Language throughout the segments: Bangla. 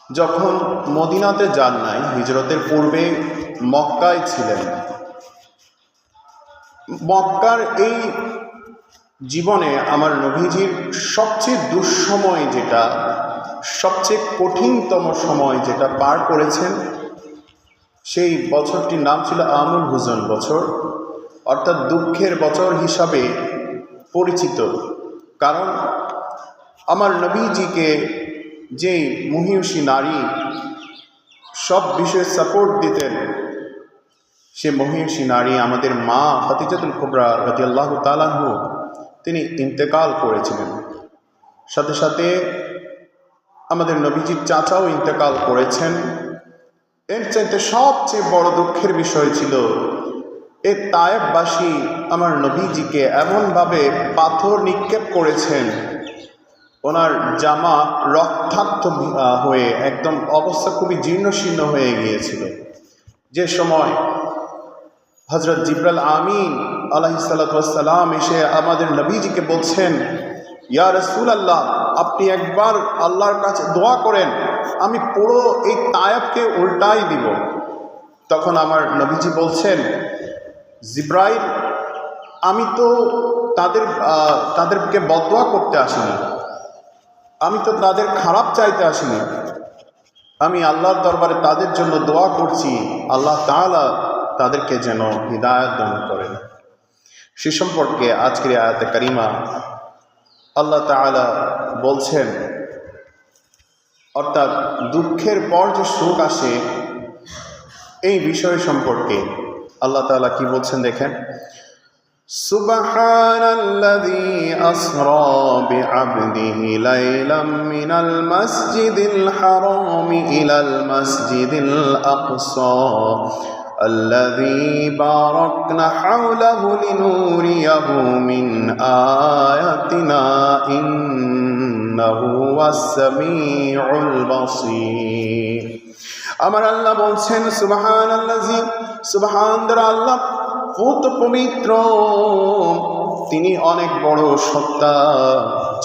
যখন মদিনাতে যান নাই, হিজরতের পূর্বে মক্কায় ছিলেন। মক্কার এই জীবনে আমার নবীজির সবচেয়ে দুঃসময় যেটা, সবচেয়ে কঠিনতম সময় যেটা পার করেছেন, সেই বছরটির নাম ছিল আমুল হুজন বছর, অর্থাৎ দুঃখের বছর হিসাবে পরিচিত। কারণ আমার নবীজিকে যেই মহিষী নারী সব বিষয়ে সাপোর্ট দিতেন, সে মহিষী নারী আমাদের মা খাদিজাতুল কুবরা রাদিয়াল্লাহু তাআলা আনহা, তিনি ইন্তেকাল করেছিলেন। সাথে সাথে আমাদের নবীজির চাচাও ইন্তেকাল করেছেন। এর চাইতে সবচেয়ে বড় দুঃখের বিষয় ছিল এ তায়েববাসী আমার নবীজিকে এমনভাবে পাথর নিক্ষেপ করেছেন, ওনার জামা রক্তাক্ত হয়ে একদম অবস্থা খুবই জীর্ণশীর্ণ হয়ে গিয়েছিল। যে সময় হযরত জিবরাইল আমিন আলাইহিস সালাতু ওয়াস সালাম এসে আমাদের নবীজিকে বলছেন, ইয়া রাসূলুল্লাহ, আপনি একবার আল্লাহর কাছে দোয়া করেন, আমি পুরো এই তায়েবকে উল্টাই দিব। তখন আমার নবীজি বলছেন, জিবরাইল, আমি তো তাদেরকে বদদোয়া করতে আসিনি, আমি তো তাদের খারাপ চাইতে আসিনি, আমি আল্লাহর দরবারে তাদের জন্য দোয়া করছি, আল্লাহ তাআলা তাদেরকে যেন হিদায়াত দান করেন। সে সম্পর্কে আজকের আয়াতে কারিমা আল্লাহ তাআলা বলছেন, অর্থাৎ দুঃখের পর যে সুখ আসে এই বিষয় সম্পর্কে আল্লাহ তাআলা কি বলছেন দেখেন, সুবহানাল্লাযী আসরা বিআবদিহি লাইলাম মিনাল মাসজিদিল হারামি ইলাল মাসজিদিল আকসা আল্লাযী বারাকনা হাওলাহু লিনুরিয়াহু মিন আয়াতিনা ইন্নাহু ওয়াস-সামিউল বাসীর। আমার আল্লাহ বলছেন, সুবহানাল্লাযী, সুবহান আল্লাহ পুত পবিত্র, তিনি অনেক বড় সত্তা,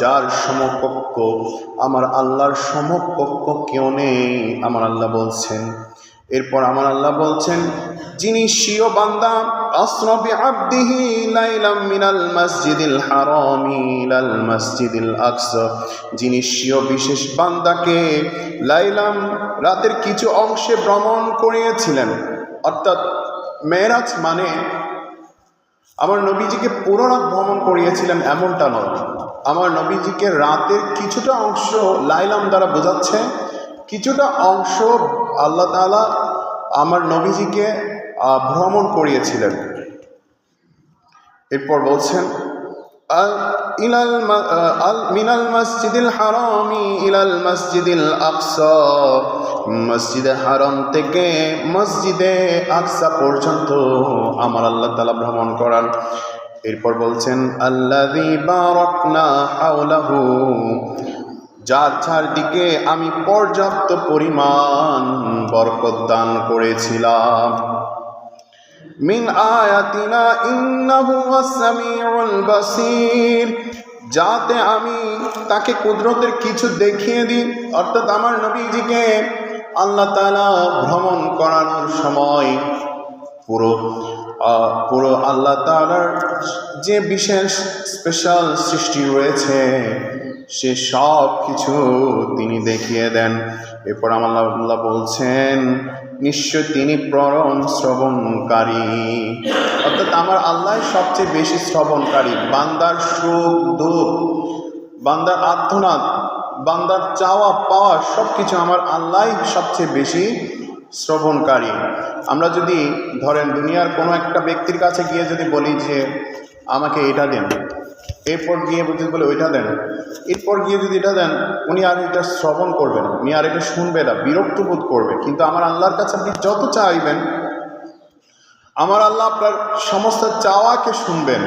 যার সমকক্ষ আমার আল্লাহর সমকক্ষ কেউ নেই। আমার আল্লাহ বলছেন, এরপর আমার আল্লাহ বলছেন, যিনি স্বীয় বান্দা আসরা বিআবদিহি লাইলাম মিনাল মাসজিদিল হারামি ইলাল মাসজিদিল আকসা, যিনি স্বীয় বিশেষ বান্দাকে লাইলাম রাতের কিছু অংশে ভ্রমণ করিয়েছিলেন। অর্থাৎ মেরাজ মানে আমার নবীজিকে পুরো রাত ভ্রমণ করিয়েছিলেন এমনটা নয়, আমার নবীজিকে রাতের কিছুটা অংশ লাইলাম দ্বারা বোঝাচ্ছে, কিছুটা অংশ আল্লাহ তাআলা আমার নবীজিকে ভ্রমণ করিয়েছিলেন। এরপর বলছেন, মিনাল মাসজিদিল হারামি ইলাল মাসজিদিল আকসা, মসজিদে হারাম থেকে মসজিদে আকসা পর্যন্ত আমার আল্লাহ তাআলা ভ্রমণ করান। এরপর বলছেন, আল্লাযী বারাকনা হাওলাহু, যার চারদিকে আমি পর্যাপ্ত পরিমাণ বরকত দান করেছিলাম। মিন আয়াতিনা ইন্নাহু ওয়াস-সামিউল বাসীর, যাতে আমি তাকে কুদরতের কিছু দেখিয়ে দিই। অর্থাৎ আমার নবীজিকে আল্লাহ তাআলা ভ্রমণ করানোর সময় পুরো আল্লাহ তাআলার যে বিশেষ স্পেশাল সৃষ্টি রয়েছে সে সব কিছু তিনি দেখিয়ে দেন। এরপর আল্লাহ বলছেন, নিশ্চয় তিনি পরম শ্রবণকারী। অর্থাৎ আমার আল্লাহ সবচেয়ে বেশি শ্রবণকারী। বান্দার সুখ দুঃখ, বান্দার আর্তনাদ, বান্দার চাওয়া পাওয়া সব কিছু আমার আল্লাহ সবচেয়ে বেশি শ্রবণকারী। আমরা যদি ধরেন দুনিয়ার কোনো একটা ব্যক্তির কাছে গিয়ে যদি বলি যে আমাকে এটা দেন, এরপর গিয়ে যদি বলে ওইটা দেন, এরপর গিয়ে যদি এটা দেন, উনি আর এটা শ্রবণ করবে না, উনি আর এটা শুনবে না, বিরক্ত বোধ করবে। কিন্তু আমার আল্লাহর কাছে আপনি যত চাইবেন, আমার আল্লাহ আপনার সমস্ত চাওয়াকে শুনবেন,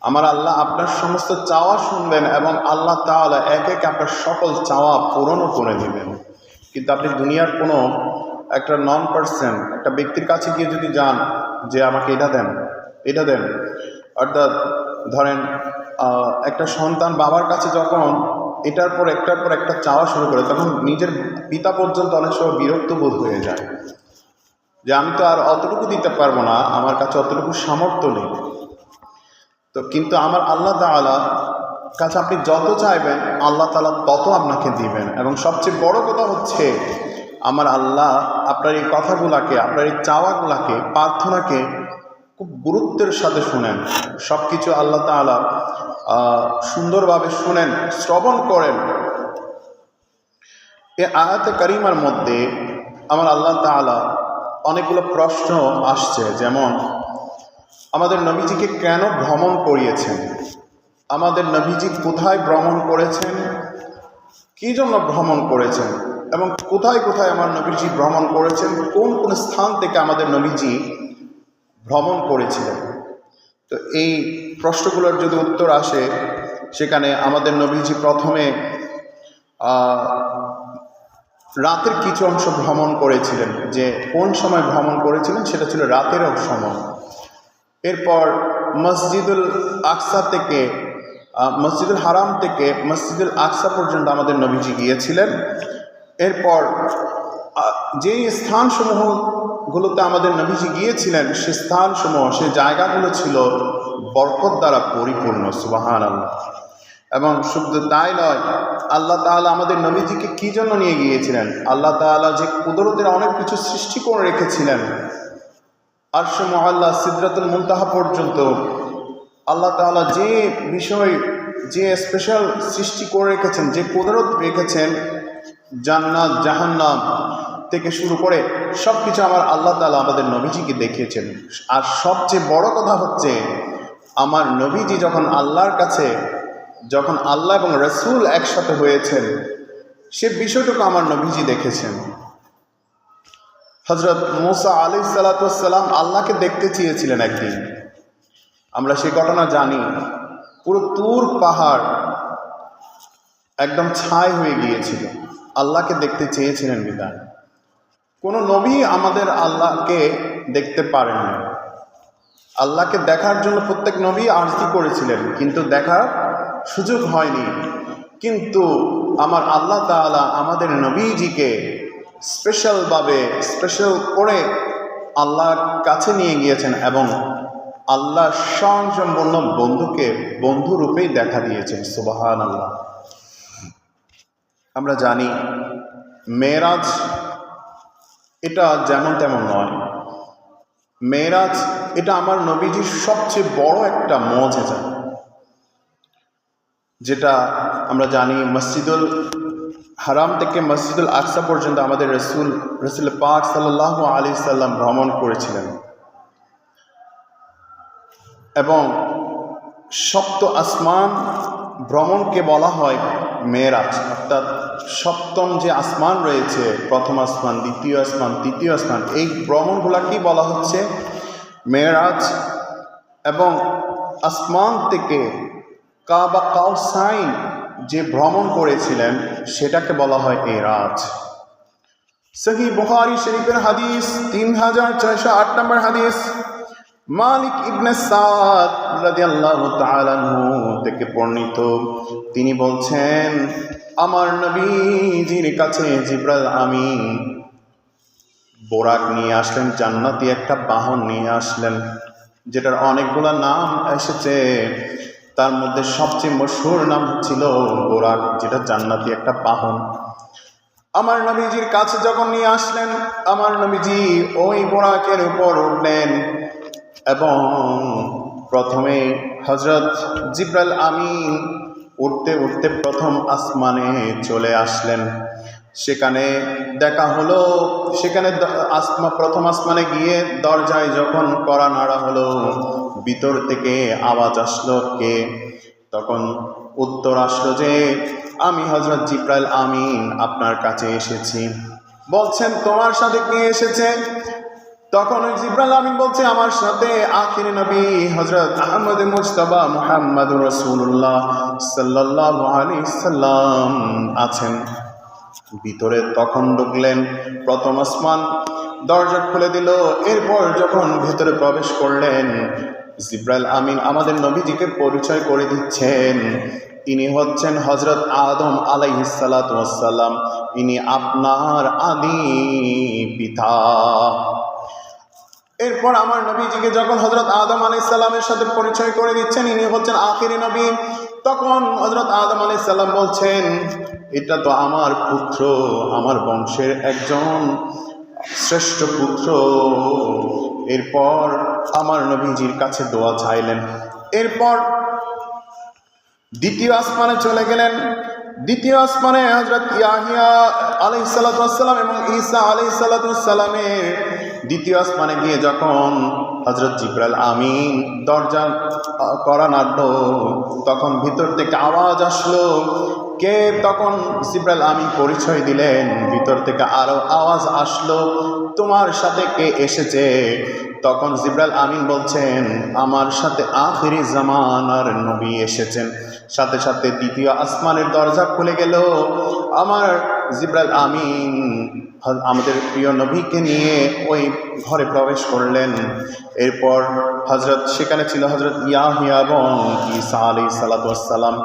আমার আল্লাহ আপনার সমস্ত চাওয়া শুনবেন এবং আল্লাহ তাআলা এক এক আপনার সকল চাওয়া পূরণও করে দেবেন। কিন্তু আপনি দুনিয়ার কোনো একটা নন পার্সন, একটা ব্যক্তির কাছে গিয়ে যদি যান যে আমাকে এটা দেন, এটা দেন, অর্থাৎ ধরেন একটা সন্তান বাবার কাছে যখন এটার পর একটা চাওয়া শুরু করে, তখন নিজের পিতা পর্যন্ত অনেক সময় বিরক্ত বোধ হয়ে যায় যে আমি তো আর অতটুকু দিতে পারবো না, আমার কাছে অতটুকু সামর্থ্য নেই। তো কিন্তু আমার আল্লাহ তাআলা কাছে আপনি যত চাইবেন আল্লাহ তাআলা তত আপনাকে দিবেন। এবং সবচেয়ে বড় কথা হচ্ছে আমার আল্লাহ আপনার এই কথাগুলাকে, আপনার এই চাওয়াগুলাকে, প্রার্থনাকে খুব গুরুত্বের সাথে শুনেন। সব কিছু আল্লাহ তাআলা সুন্দরভাবে শুনেন, শ্রবণ করেন। এই আয়াতে কারিমার মধ্যে আমার আল্লাহ তাআলা অনেকগুলো প্রশ্ন আসছে, যেমন আমাদের নবীজিকে কেন ভ্রমণ করিয়েছেন, আমাদের নবীজি কোথায় ভ্রমণ করেছেন, কী জন্য ভ্রমণ করেছেন, এবং কোথায় কোথায় আমার নবীজি ভ্রমণ করেছেন, কোন কোন স্থান থেকে আমাদের নবীজি ভ্রমণ করেছিলেন। তো এই প্রশ্নগুলোর যদি উত্তর আসে, সেখানে আমাদের নবীজি প্রথমে রাতের কিছু অংশ ভ্রমণ করেছিলেন। যে কোন সময় ভ্রমণ করেছিলেন সেটা ছিল রাতের সময়। এরপর মসজিদুল আকসা থেকে, মসজিদুল হারাম থেকে মসজিদুল আকসা পর্যন্ত আমাদের নবীজি গিয়েছিলেন। এরপর যেই স্থানসমূহগুলোতে আমাদের নবীজি গিয়েছিলেন, সে স্থানসমূহ, সে জায়গাগুলো ছিল বরকত দ্বারা পরিপূর্ণ। সুবহানাল্লাহ। এবং শুধু তাই নয়, আল্লাহ তাআলা আমাদের নবীজিকে কী জন্য নিয়ে গিয়েছিলেন, আল্লাহ তাআলা যে কুদরতের অনেক কিছু সৃষ্টি করে রেখেছিলেন, আরশে মুআল্লা, সিদরাতুল মুনতাহা পর্যন্ত আল্লাহ তাআলা যে বিষয়, যে স্পেশাল সৃষ্টি করে রেখেছেন, যে কুদরত রেখেছেন, জান্নাত জাহান্নাম থেকে শুরু করে সব কিছু আমার আল্লাহ তাআলা আমাদের নবীজিকে দেখিয়েছেন। আর সবচেয়ে বড় কথা হচ্ছে আমার নবীজি যখন আল্লাহর কাছে, যখন আল্লাহ এবং রাসূল একসাথে হয়েছেন, সে বিষয়টুকু আমার নবীজি দেখেছেন। হযরত মূসা আলাইহিস সালাতু ওয়াস সালাম আল্লাহকে দেখতে চেয়েছিলেন একদিন, আমরা সেই ঘটনা জানি। পুরো তুর পাহাড় একদম ছাই হয়ে গিয়েছিল, আল্লাহকে দেখতে চেয়েছিলেন বিধায়। কোনো নবী আমাদের আল্লাহকে দেখতে পারেননি। আল্লাহকে দেখার জন্য প্রত্যেক নবী আরজি করেছিলেন, কিন্তু দেখার সুযোগ হয়নি। কিন্তু আমার আল্লাহ তাআলা আমাদের নবীজিকে স্পেশালভাবে, স্পেশাল করে আল্লাহর কাছে নিয়ে গিয়েছেন এবং আল্লাহর স্বয়ংসম্পূর্ণ বন্ধুকে বন্ধুরূপেই দেখা দিয়েছেন। সুবহানাল্লাহ। আমরা জানি মেরাজ এটা যেমন তেমন নয়। মেরাজ এটা আমার নবীজির সবচেয়ে বড় একটা মুজিজা, যেটা আমরা জানি মসজিদুল হারাম থেকে মসজিদুল আকসা পর্যন্ত আমাদের রসুল পাক সাল্লাল্লাহু আলাইহি সাল্লাম ভ্রমণ করেছিলেন। এবং সপ্ত আসমান ভ্রমণকে বলা হয় মেরাজ, অর্থাৎ সপ্তম যে আসমান রয়েছে, প্রথম আসমান, দ্বিতীয় আসমান, তৃতীয় আসমান, এই ভ্রমণগুলাকেই বলা হচ্ছে মেরাজ। এবং আসমান থেকে কাবা কাউসাইন যে ভ্রমণ করেছিলেন সেটাকে বলা হয় এরাজ। সহিহ বুখারী শরীফের হাদিস 3608 নম্বর হাদিস, মালিক ইবনে সাদ রাদিয়াল্লাহু তাআলা আনহু থেকে বর্ণিত। তিনি বলছেন, আমার নবীজির কাছে জিবরাইল আমিন বোরাক নিয়ে আসলেন, জান্নাতি একটা বাহন নিয়ে আসলেন, যেটার অনেকগুলা নাম এসেছে। তার মধ্যে সবচেয়ে মশহুর নাম ছিল বোরাক, যেটা জান্নাতি একটা বাহন। আমার নবীজির কাছে যখন নিয়ে আসলেন, আমার নবীজি ওই বোরাকের উপর উঠলেন এবং প্রথমে হযরত জিবরাইল আমিন উঠতে উঠতে প্রথম আসমানে চলে আসলেন। সেখানে দেখা হলো, সেখানে প্রথম আসমানে গিয়ে দরজায় যখন কড়া নাড়া হলো, ভিতর থেকে আওয়াজ আসলো, কে? তখন উত্তর আসলো যে আমি হযরত জিবরাইল আমিন আপনার কাছে এসেছি। বলছেন তোমার সাথে কে এসেছে? তখন ওই জিবরাইল আমিন বলছে আমার সাথে আখিরি নবী হযরত আহমদ মুজতবা মুহাম্মদুর রাসূলুল্লাহ সাল্লাল্লাহু আলাইহি সাল্লাম আছেন। ভিতরে তখন ঢুকলেন, প্রথম আসমান দরজা খুলে দিল। এরপর যখন ভেতরে প্রবেশ করলেন, জিবরাইল আমিন আমাদের নবীজিকে পরিচয় করে দিচ্ছেন ইনি হচ্ছেন হযরত আদম আলাইহিস সালাতু ওয়াস সালাম, ইনি আপনার আদি পিতা। এরপর আমার নবীজিকে যখন হযরত আদম আলাইহিস সালামের সাথে পরিচয় করে দিচ্ছেন, ইনি হচ্ছেন আখিরি নবী, তখন হযরত আদম আলাইহিস সালাম বলছেন, এটা তো আমার পুত্র, আমার বংশের একজন শ্রেষ্ঠ পুত্র। এরপর আমার নবীজির কাছে দোয়া চাইলেন। এরপর দ্বিতীয় আসমানে চলে গেলেন। দ্বিতীয় আসমানে হযরত ইয়াহিয়া আলাইহিস সালাতু ওয়াস সালাম এবং ঈসা আলাইহিস সালাতু ওয়াস সালামের দ্বিতীয় আসমানে গিয়ে যখন হযরত জিবরাইল আমিন দরজা কড়া নাড়ল, তখন ভিতর থেকে আওয়াজ আসলো। কে? তখন জিবরাইল আমিন পরিচয় দিলেন। ভিতর থেকে আরো আওয়াজ আসলো, তোমার সাথে কে এসেছে? তখন জিবরাইল আমিন বলছেন, আমার সাথে আখিরি জামানার নবী এসেছেন। সাথে সাথে দ্বিতীয় আসমানের দরজা খুলে গেল। আমার জিবরাইল আমিন আমাদের প্রিয় নবীকে নিয়ে ওই ঘরে প্রবেশ করলেন। এরপর সেখানে ছিল হযরত ইয়াহিয়া এবং ঈসা আলাইহিস সালাতু ওয়াস সালাম।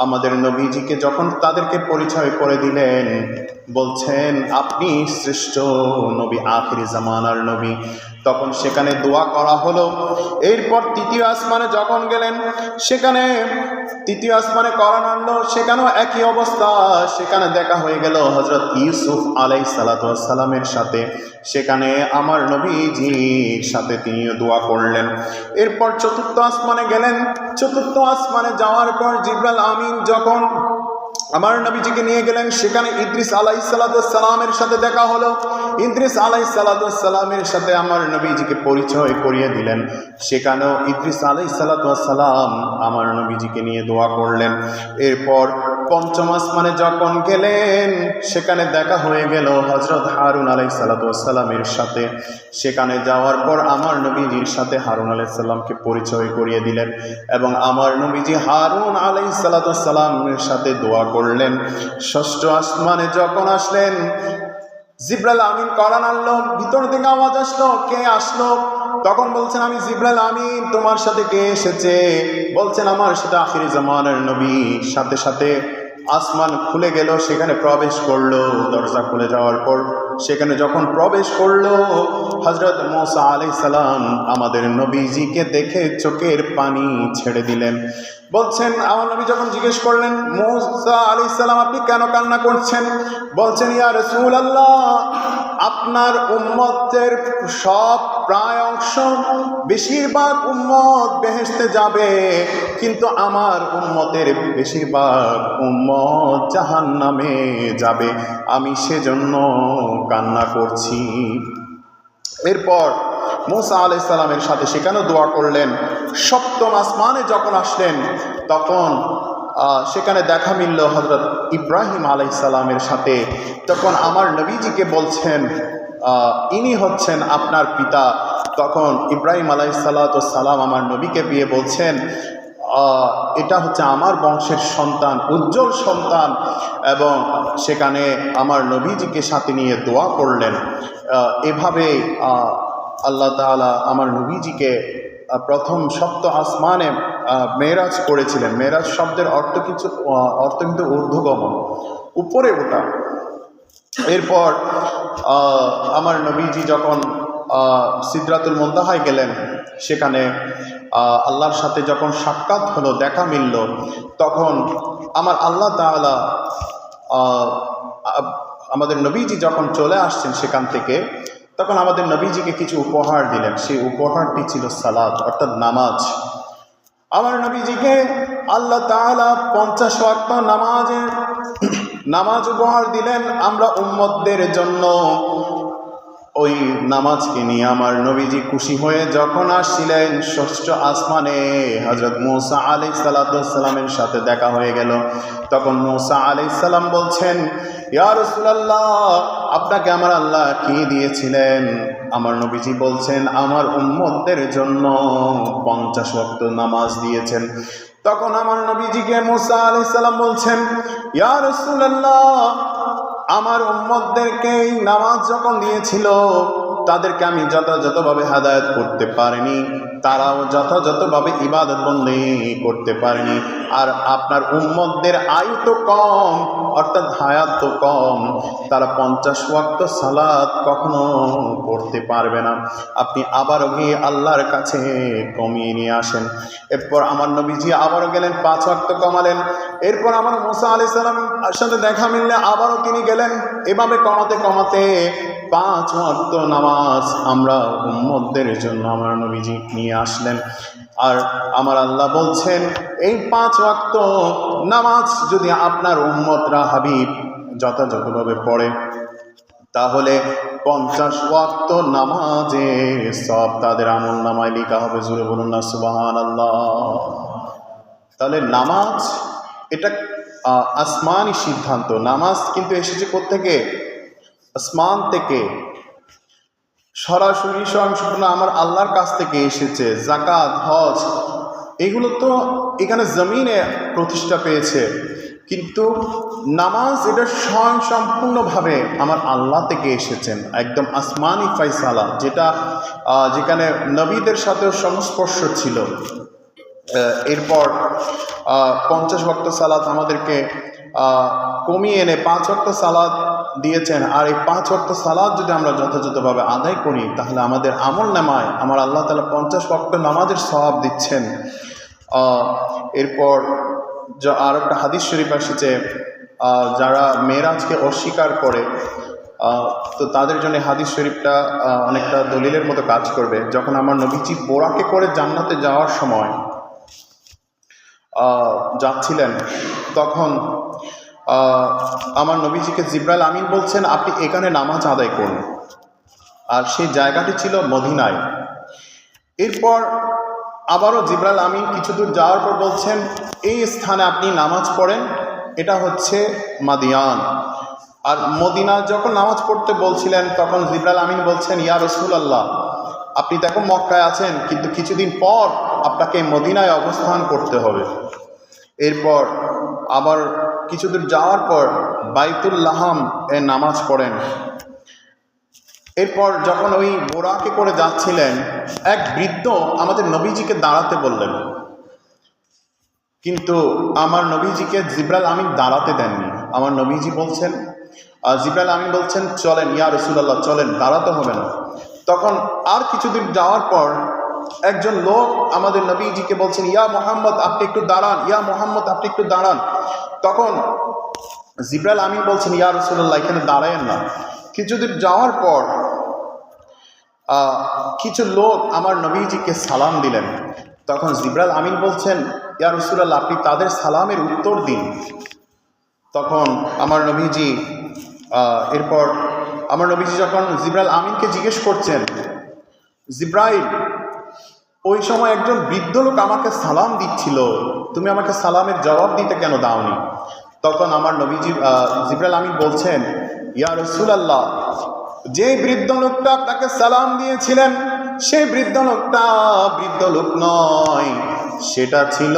আমাদের নবীজিকে যখন তাদেরকে পরিচয় করে দিলেন, বলছেন, আপনি শ্রেষ্ঠ নবী, আখিরি জামানার নবী। তখন সেখানে দোয়া করা হলো। এরপর তৃতীয় আসমানে যখন গেলেন, সেখানে তৃতীয় আসমানে করা নাড়ল, সেখানেও একই অবস্থা। সেখানে দেখা হয়ে গেল হযরত ইউসুফ আলাইহিস সালাতু ওয়াস সালামের সাথে। সেখানে আমার নবীজির সাথে তিনি দোয়া করলেন। এরপর চতুর্থ আসমানে গেলেন। চতুর্থ আসমানে যাওয়ার পর জিবরাইল আমিন যখন আমার নবীজিকে নিয়ে গেলেন, সেখানে ইদ্রিস আলাইহিস সালাতু ওয়াস সালামের সাথে দেখা হলো। ইদ্রিস আলাইহিস সালাতু ওয়াস সালামের সাথে আমার নবীজিকে পরিচয় করিয়ে দিলেন। সেখানেও ইদ্রিস আলাইহিস সালাতু ওয়াস সালাম আমার নবীজিকে নিয়ে দোয়া করলেন। এরপর পঞ্চম আসমানে যখন গেলেন, সেখানে দেখা হয়ে গেল হযরত হারুন আলাইহিস সালাতু ওয়াস সালামের সাথে। সেখানে যাওয়ার পর আমার নবীজির সাথে হারুন আলাইহিস সালামকে পরিচয় করিয়ে দিলেন এবং আমার নবীজি হারুন আলাইহিস সালাতু ওয়াস সালামের সাথে দোয়া করলেন। ষষ্ঠ আসমানে যখন আসলেন, জিবরাইল আমিন কড়া নাড়ল। ভিতর থেকে আওয়াজ আসলো, কে আসলো? তখন বলছেন, আমি জিবরাইল আমিন। তোমার সাথে কে এসেছে? বলছেন, আমার সাথে আখিরি জামানের নবী। সাথে সাথে আসমান খুলে গেল, সেখানে প্রবেশ করলো। দরজা খুলে যাওয়ার পর সেখানে যখন প্রবেশ করলো, হযরত মূসা আলাইহিস সালাম আমাদের নবীজিকে দেখে চোখের পানি ছেড়ে দিলেন। বলছেন, আমার নবী যখন জিজ্ঞেস করলেন, মূসা আলাইহিস সালাম আপনি কেন কান্না করছেন? বলছেন, ইয়া রাসূলুল্লাহ, আপনার উম্মতের সব প্রায় অংশ, বেশিরভাগ উম্মত বেহেশতে যাবে, কিন্তু আমার উম্মতের বেশিরভাগ উম্মত জাহান্নামে যাবে। আমি সেজন্য কান্না করছি। এরপর মূসা আলাইহিস সালামের সাথে সেখানেও দোয়া করলেন। সপ্তম আসমানে যখন আসলেন, তখন সেখানে দেখা মিলল হযরত ইব্রাহিম আলাইহিস সালামের সাথে। তখন আমার নবীজিকে বলছেন, ইনি হচ্ছেন আপনার পিতা। তখন ইব্রাহিম আলাইহিস সালাতু ওয়াস সালাম আমার নবীকে পেয়ে বলছেন, এটা হচ্ছে আমার বংশের সন্তান, উজ্জ্বল সন্তান। এবং সেখানে আমার নবীজিকে সাথে নিয়ে দোয়া করলেন। এভাবে আল্লাহ তাআলা আমার নবীজিকে প্রথম সপ্ত আসমানে মেরাজ করেছিলেন। মেরাজ শব্দের অর্থ কিন্তু ঊর্ধ্বগমন, উপরে ওঠা। এরপর আমার নবীজি যখন সিদরাতুল মুনতাহায় গেলেন, সেখানে আল্লাহর সাথে যখন সাক্ষাৎ হলো, দেখা মিলল, তখন আমার আল্লাহ তাআলা আমাদের নবীজি যখন চলে আসছেন সেখান থেকে, তখন আমাদের নবীজিকে কিছু উপহার দিলেন। সেই উপহারটি ছিল সালাত, অর্থাৎ নামাজ। আমার নবীজিকে আল্লাহ তাআলা 50 ওয়াক্ত নামাজ উপহার দিলেন আমরা উম্মতদের জন্য। ওই নামাজকে নিয়ে আমার নবীজি খুশি হয়ে যখন আসছিলেন, ষষ্ঠ আসমানে হযরত মূসা আলাইহিস সালাতু ওয়াস সালামের সাথে দেখা হয়ে গেল। তখন মূসা আলাইহিস সালাম বলছেন, ইয়া রাসূলুল্লাহ, আপনাকে আমার আল্লাহ কি দিয়েছিলেন? আমার নবীজি বলছেন, আমার উম্মতদের জন্য 50 ওয়াক্ত নামাজ দিয়েছেন। তখন আমার নবীজিকে মূসা আলাইহিস সালাম বলছেন, ইয়া রাসূলুল্লাহ, আমার উম্মতদেরকে নামাজ যখন দিয়েছিল, তাদেরকে আমি যথাযথভাবে হেদায়েত করতে পারিনি, তারাও যথাযথভাবে ইবাদত বন্দেগি করতে পারেনি। আর আপনার উম্মতদের আয়ু তো কম, অর্থাৎ হায়াত তো কম, তারা 50 ওয়াক্ত সালাত কখনো পড়তে পারবে না। আপনি আবারও গিয়ে আল্লাহর কাছে কমিয়ে নিয়ে আসেন। এরপর আমার নবীজি আবারও গেলেন, 5 ওয়াক্ত কমালেন। এরপর আমার মুসা আলাইহিস সালামের সাথে দেখা মিললে আবারও তিনি গেলেন। এভাবে কমাতে কমাতে 5 ওয়াক্ত নামাজ আমরা উম্মতদের জন্য আমার নবীজি নিয়ে আসলেন। আর আমার আল্লাহ বলছেন, এই 5 ওয়াক্ত নামাজ যদি আপনার উম্মতরা হাবিব যথাযথভাবে পড়ে, তাহলে 50 ওয়াক্ত নামাজের সব তাদের আমল নামায় লেখা হবে। জোরে বলুন না সুবহানাল্লাহ। তাহলে নামাজ এটা আসমানি সিদ্ধান্ত। নামাজ কিন্তু এসেছে কোত্থেকে? আসমান থেকে, সরাসরি স্বয়ংসম্পূর্ণ আমার আল্লাহর কাছ থেকে এসেছে। যাকাত, হজ এগুলো তো এখানে জমিনে প্রতিষ্ঠা পেয়েছে, কিন্তু নামাজ এটা স্বয়ংসম্পূর্ণভাবে আমার আল্লাহ থেকে এসেছেন, একদম আসমানি ফাইসালা, যেখানে নবীদের সাথেও সংস্পর্শ ছিল। এরপর 50 ওয়াক্ত সালাত আমাদেরকে কমিয়ে এনে 5 ওয়াক্ত সালাত দিয়েছেন। আর এই 5 ওয়াক্ত সালাত যদি আমরা যথাযথভাবে আদায় করি, তাহলে আমাদের আমল নামায় আমার আল্লাহ তাআলা 50 ওয়াক্ত নামাজের সওয়াব দিচ্ছেন। এরপর আর একটা হাদিস শরীফ এসেছে, যারা মেরাজকে অস্বীকার করে, তো তাদের জন্য হাদিস শরীফটা অনেকটা দলিলের মতো কাজ করবে। যখন আমার নবীজি বোরাকে করে জান্নাতে যাওয়ার সময় যাচ্ছিলেন, তখন আমার নবীজিকে জিবরাইল আমিন বলছেন, আপনি এখানে নামাজ আদায় করুন। আর সেই জায়গাটি ছিল মদিনায়। এরপর আবারও জিবরাইল আমিন কিছু দূর যাওয়ার পর বলছেন, এই স্থানে আপনি নামাজ পড়েন, এটা হচ্ছে মাদিয়ান। আর মদিনা যখন নামাজ পড়তে বলছিলেন, তখন জিবরাইল আমিন বলছেন, ইয়া রাসূলুল্লাহ, আপনি দেখো মক্কায় আছেন, কিন্তু কিছুদিন পর আপনাকে মদিনায় অবস্থান করতে হবে। এরপর আবার কিছু দূর যাওয়ার পর বাইতুল লাহাম এ নামাজ পড়েন। এরপর যখন ওই বোরাকে করে যাচ্ছিলেন, এক বৃদ্ধ আমাদের নবীজিকে দাঁড়াতে বললেন, কিন্তু আমার নবীজিকে জিবরাইল আমিন দাঁড়াতে দেননি। আমার নবীজি বলছেন, জিবরাইল আমিন বলছেন, চলেন ইয়া রাসূলুল্লাহ, চলেন, দাঁড়াতে হবে না। তখন আর কিছুদিন যাওয়ার পর একজন লোক আমাদের নবীজিকে বলছেন, ইয়া মুহাম্মদ আপনি একটু দাঁড়ান, ইয়া মুহাম্মদ আপনি একটু দাঁড়ান। তখন জিবরাইল আমিন বলছেন, ইয়া রাসূলুল্লাহ এখানে দাঁড়ায়েন না। কিছুদিন যাওয়ার পর কিছু লোক আমার নবীজিকে সালাম দিলেন। তখন জিবরাইল আমিন বলছেন, ইয়া রাসূলুল্লাহ আপনি তাদের সালামের উত্তর দিন। তখন আমার নবীজি এরপর আমার নবীজি যখন জিবরাইল আমিনকে জিজ্ঞেস করছেন, জিবরাইল ওই সময় একজন বৃদ্ধ লোক আমাকে সালাম দিচ্ছিল, তুমি আমাকে সালামের জবাব দিতে কেন দাওনি? তখন আমার নবীজি জিবরাইল আমিন বলছেন, ইয়া রাসূলুল্লাহ যে বৃদ্ধ লোকটা আপনাকে সালাম দিয়েছিলেন, সেই বৃদ্ধ লোকটা বৃদ্ধ লোক নয়, সেটা ছিল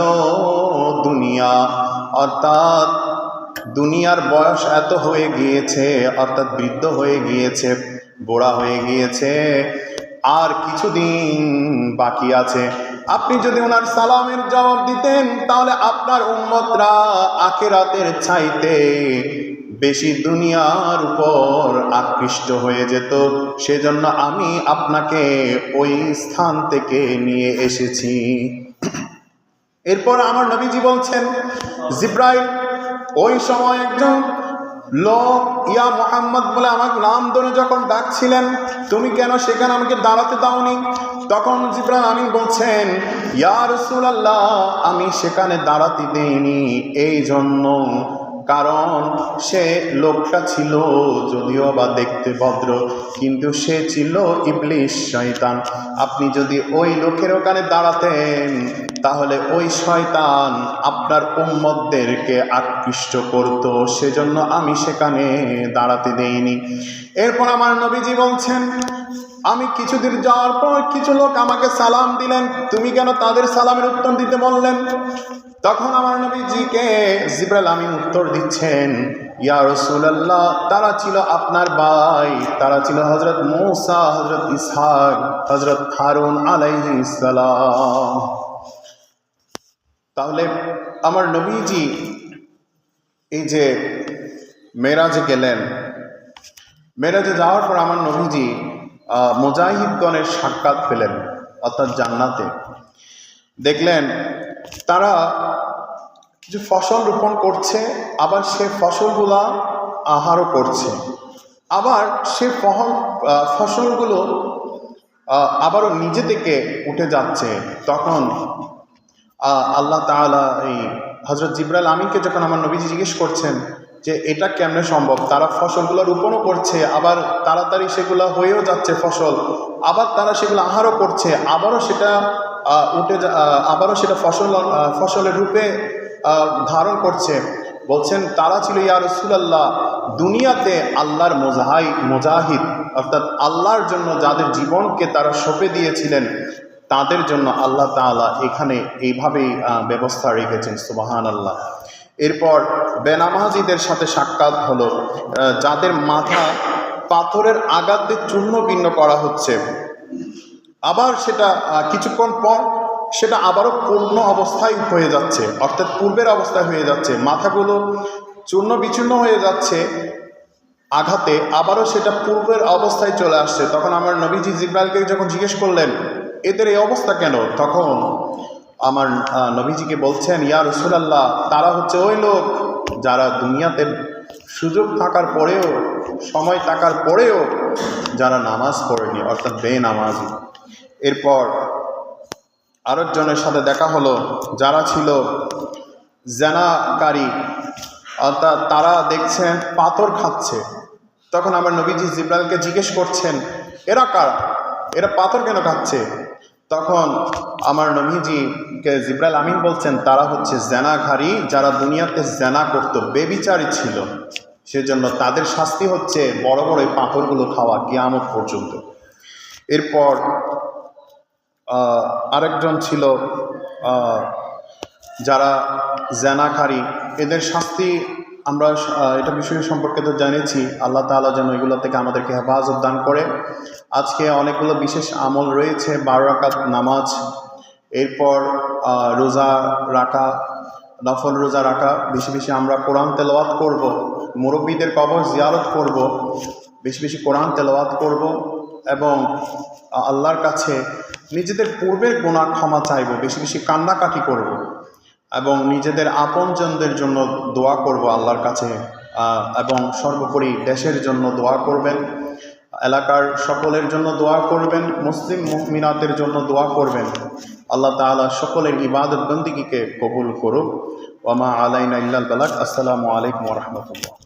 দুনিয়া। অর্থাৎ দুনিয়ার বয়স এত হয়ে গিয়েছে, অর্থাৎ বৃদ্ধ হয়ে গিয়েছে, বুড়া হয়ে গিয়েছে, আর কিছুদিন বাকি আছে। আপনি যদি ওনার সালামের জবাব দিতেন, তাহলে আপনার উম্মতরা আখিরাতের চাইতে বেশি দুনিয়ার উপর আকৃষ্ট হয়ে যেত। সেজন্য আমি আপনাকে ওই স্থান থেকে নিয়ে এসেছি। এরপর আমার নবীজি বলছেন, জিবরাইল ওই সময় একজন লোক ইয়া মুহাম্মদ বলে আমার নাম ধরে যখন ডাকছিলেন, তুমি কেন সেখানে আমাকে দাঁড়াতে দাওনি? তখন জিবরাইল আমিন বলছেন, ইয়া রাসূলুল্লাহ আমি সেখানে দাঁড়াতে দেইনি এই জন্য, কারণ সে লোকটা ছিল যদিও বা দেখতে ভদ্র, কিন্তু সে ছিল ইবলিস, শয়তান। আপনি যদি ওই লোকের ওখানে দাঁড়াতেন, তাহলে ওই শয়তান আপনার উম্মতদেরকে আকৃষ্ট করত, সেজন্য আমি সেখানে দাঁড়াতে দেইনি। এরপর আমার নবীজি বলছেন, আমি কিছুদিন যাওয়ার পর কিছু লোক আমাকে সালাম দিলেন, তুমি কেন তাদের সালামের উত্তর দিতে বললেন? তখন আমার নবীজিকে জিবরাইল আমিন উত্তর দিচ্ছেন, ইয়া রাসূলুল্লাহ, তারা ছিল আপনার ভাই, তারা ছিল হযরত মূসা, হযরত ইসহাক, হযরত হারুন আলাইহিস সালাম। তাহলে আমার নবীজি এই যে মেরাজে গেলেন, মেরাজে যাওয়ার পর আমার নবীজি মুজাহিদগণের সাক্ষাৎ পেলেন, অর্থাৎ জান্নাতে। দেখলেন তারা কিছু ফসল রোপণ করছে, আবার সে ফসলগুলা আহারও করছে, আবার সে ফসলগুলো আবারও নিজে থেকে উঠে যাচ্ছে। তখন আল্লাহ তাআলা এই হযরত জিবরাইল আমিনকে যখন আমার নবীজি জিজ্ঞেস করছেন যে এটা কেমনে সম্ভব, তারা ফসলগুলো রোপণও করছে, আবার তাড়াতাড়ি সেগুলো হয়েও যাচ্ছে ফসল, আবার তারা সেগুলো আহারও করছে, আবারও সেটা আবারও সেটা ফসলের রূপে ধারণ করছে। বলছেন তারা ছিল ইয়া রাসূলুল্লাহ দুনিয়াতে আল্লাহর মুজাহিদ, অর্থাৎ আল্লাহর জন্য যাদের জীবনকে তারা সঁপে দিয়েছিলেন, তাদের জন্য আল্লাহ তাআলা এখানে এইভাবেই ব্যবস্থা রেখেছেন। সুবহানাল্লাহ। এরপর বেনামাজিদের সাথে সাক্ষাৎ হলো, যাদের মাথা পাথরের আঘাত দিয়ে চূর্ণ বিন্ন করা হচ্ছে, আবার সেটা কিছুক্ষণ পর সেটা আবারও পূর্ণ অবস্থায় হয়ে যাচ্ছে, অর্থাৎ পূর্বের অবস্থায় হয়ে যাচ্ছে, মাথাগুলো চূর্ণ বিচূর্ণ হয়ে যাচ্ছে আঘাতে, আবারও সেটা পূর্বের অবস্থায় চলে আসছে। তখন আমার নবীজি জিবরাইলকে যখন জিজ্ঞেস করলেন এদের এই অবস্থা কেন, তখন আমার নবীজিকে বলছেন ইয়া রাসূলুল্লাহ, তারা হচ্ছে ওই লোক যারা দুনিয়াতে সুযোগ থাকার পরেও, সময় থাকার পরেও যারা নামাজ পড়েনি, অর্থাৎ বেনামাজি। এরপর আরেকজনের সাথে দেখা হলো, যারা ছিল জানাকারী, অর্থাৎ তারা দেখছেন পাথর খাচ্ছে। তখন আমার নবীজি জিবরাইলকে জিজ্ঞেস করছেন এরা কারা, এরা পাথর কেন খাচ্ছে? তখন আমার নবীজিকে জিবরাইল আমিন বলছেন তারা হচ্ছে জেনাকারী, যারা দুনিয়াতে জেনা করত, বেবিচারী ছিল, সেজন্য তাদের শাস্তি হচ্ছে বড় বড় এই পাথরগুলো খাওয়া কিয়ামত পর্যন্ত। এরপর আরেকজন ছিল যারা জেনাকারী, এদের শাস্তি আমরা এটা বিষয় সম্পর্কে তো জেনেছি। আল্লাহ তাআলা যেন এগুলো থেকে আমাদেরকে হেফাজত দান করে। আজকে অনেকগুলো বিশেষ আমল রয়েছে, 12 রাকাত নামাজ, এরপর রোজা রাখা, নফল রোজা রাখা, বেশি বেশি আমরা কোরআন তেলাওয়াত করব, মুরব্বীদের কবর জিয়ারত করব, বেশি বেশি কোরআন তেলাওয়াত করব এবং আল্লাহর কাছে নিজেদের পূর্বের গুনাহ ক্ষমা চাইব, বেশি বেশি কান্নাকাটি করব এবং নিজেদের আপনজনদের জন্য দোয়া করব আল্লাহর কাছে, এবং সর্বোপরি দেশের জন্য দোয়া করবেন, এলাকার সকলের জন্য দোয়া করবেন, মুসলিম মুমিনাতের জন্য দোয়া করবেন। আল্লাহ তাআলা সকলের ইবাদত বন্দেগীকে কবুল করুক। ওয়া মা আলাইনা ইল্লাল বালাগ। আসসালামু আলাইকুম ওয়া রাহমাতুল্লাহ।